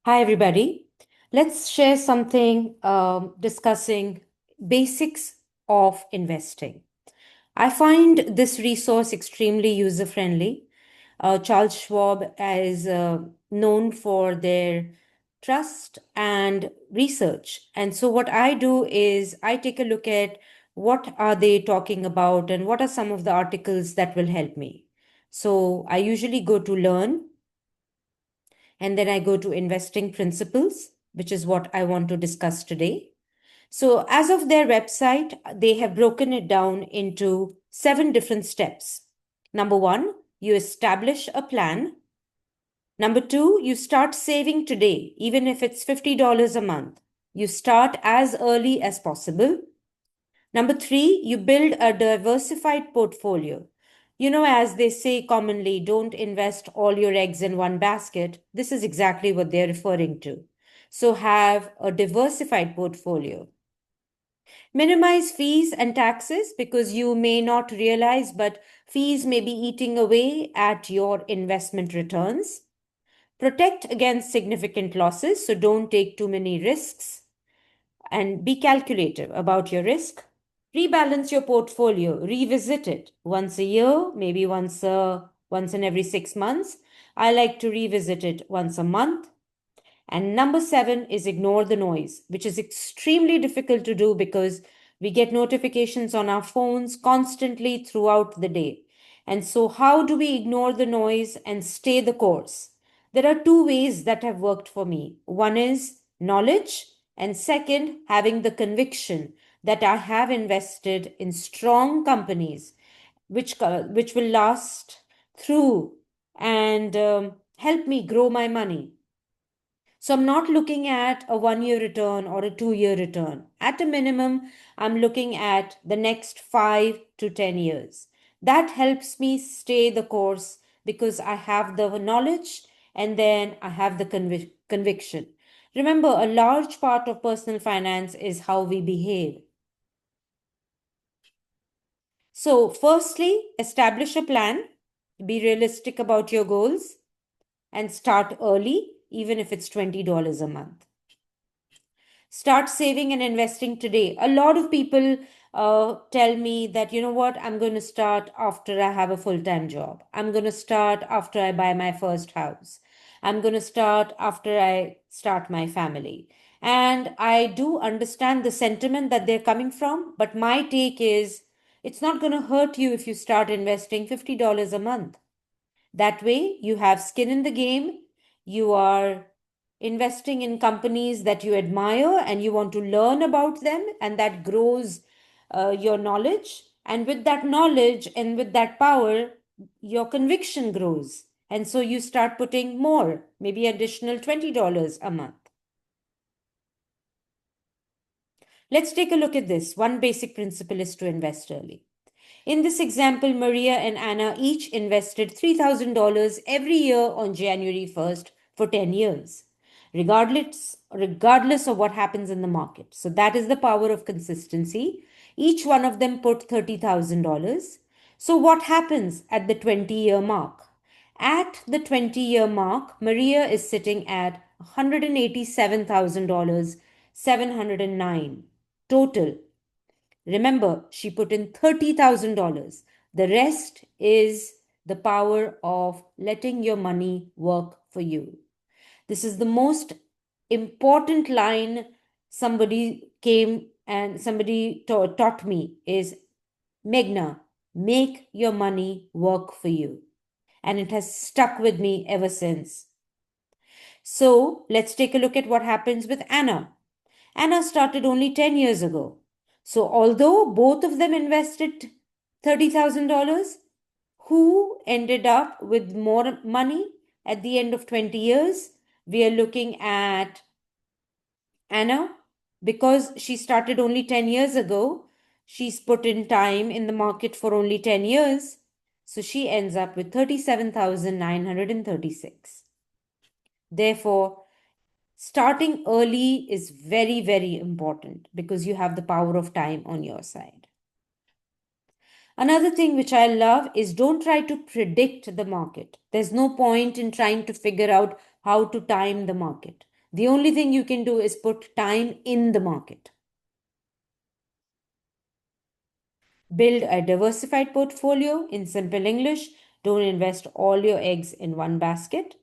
Hi, everybody. Let's share something discussing basics of investing. I find this resource extremely user friendly. Charles Schwab is known for their trust and research. And so, what I do is I take a look at what are they talking about and what are some of the articles that will help me. So, I usually go to learn and then I go to investing principles, which is what I want to discuss today. So, as of their website, they have broken it down into 7 different steps. Number one, you establish a plan. Number two, you start saving today, even if it's $50 a month. You start as early as possible. Number three, you build a diversified portfolio. As they say commonly, don't invest all your eggs in one basket. This is exactly what they're referring to. So have a diversified portfolio. Minimize fees and taxes because you may not realize, but fees may be eating away at your investment returns. Protect against significant losses, so don't take too many risks and be calculative about your risk. Rebalance your portfolio, revisit it once a year, maybe once in every 6 months. I like to revisit it once a month. And number 7 is ignore the noise, which is extremely difficult to do because we get notifications on our phones constantly throughout the day. And so, how do we ignore the noise and stay the course? There are 2 ways that have worked for me. One is knowledge, and second, having the conviction that I have invested in strong companies which will last through and help me grow my money. So I'm not looking at a 1 year return or a 2 year return. At a minimum, I'm looking at the next 5 to 10 years. That helps me stay the course because I have the knowledge and then I have the conviction. Remember, a large part of personal finance is how we behave. So, firstly, establish a plan, be realistic about your goals, and start early, even if it's $20 a month. Start saving and investing today. A lot of people tell me that, you know what, I'm going to start after I have a full time job. I'm going to start after I buy my first house. I'm going to start after I start my family. And I do understand the sentiment that they're coming from, but my take is it's not going to hurt you if you start investing $50 a month. That way, you have skin in the game. You are investing in companies that you admire and you want to learn about them, and that grows your knowledge. And with that knowledge and with that power, your conviction grows. And so you start putting more, maybe additional $20 a month. Let's take a look at this. One basic principle is to invest early. In this example, Maria and Anna each invested $3,000 every year on January 1st for 10 years, regardless of what happens in the market. So that is the power of consistency. Each one of them put $30,000. So what happens at the 20-year mark? At the 20-year mark, Maria is sitting at $187,000, 709 total. Remember, she put in $30,000. The rest is the power of letting your money work for you. This is the most important line somebody came and somebody taught me is Meghna, make your money work for you. And it has stuck with me ever since. So let's take a look at what happens with Anna. Anna started only 10 years ago. So, although both of them invested $30,000, who ended up with more money at the end of 20 years? We are looking at Anna because she started only 10 years ago. She's put in time in the market for only 10 years. So, she ends up with 37,936. Therefore, starting early is very, very important because you have the power of time on your side. Another thing which I love is don't try to predict the market. There's no point in trying to figure out how to time the market. The only thing you can do is put time in the market. Build a diversified portfolio. In simple English, don't invest all your eggs in one basket.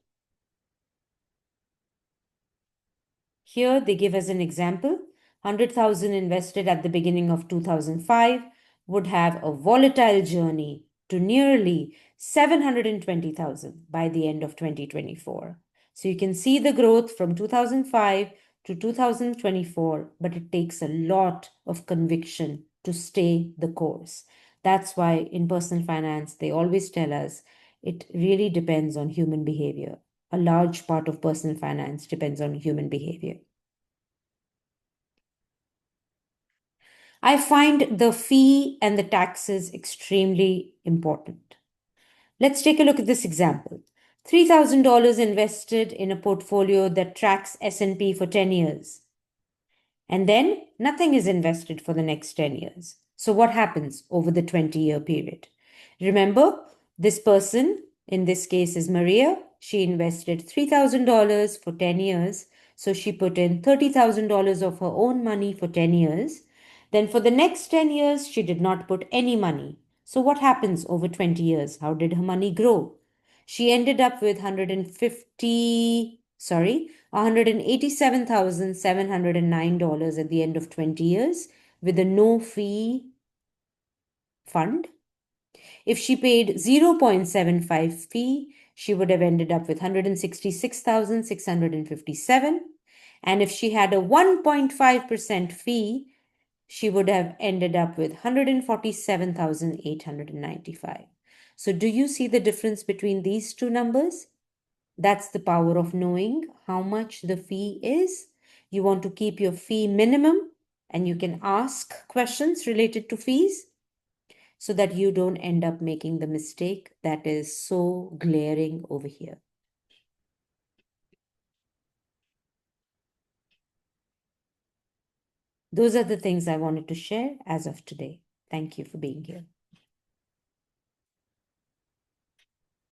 Here they give us an example. 100,000 invested at the beginning of 2005 would have a volatile journey to nearly 720,000 by the end of 2024. So you can see the growth from 2005 to 2024, but it takes a lot of conviction to stay the course. That's why in personal finance, they always tell us it really depends on human behavior. A large part of personal finance depends on human behavior. I find the fee and the taxes extremely important. Let's take a look at this example. $3,000 invested in a portfolio that tracks S&P for 10 years. And then nothing is invested for the next 10 years. So what happens over the 20-year period? Remember, this person, in this case is Maria, she invested $3,000 for 10 years. So she put in $30,000 of her own money for 10 years. Then for the next 10 years, she did not put any money. So what happens over 20 years? How did her money grow? She ended up with $187,709 at the end of 20 years with a no fee fund. If she paid 0.75 fee, she would have ended up with 166,657. And if she had a 1.5% fee, she would have ended up with 147,895. So do you see the difference between these two numbers? That's the power of knowing how much the fee is. You want to keep your fee minimum, and you can ask questions related to fees so that you don't end up making the mistake that is so glaring over here. Those are the things I wanted to share as of today. Thank you for being here.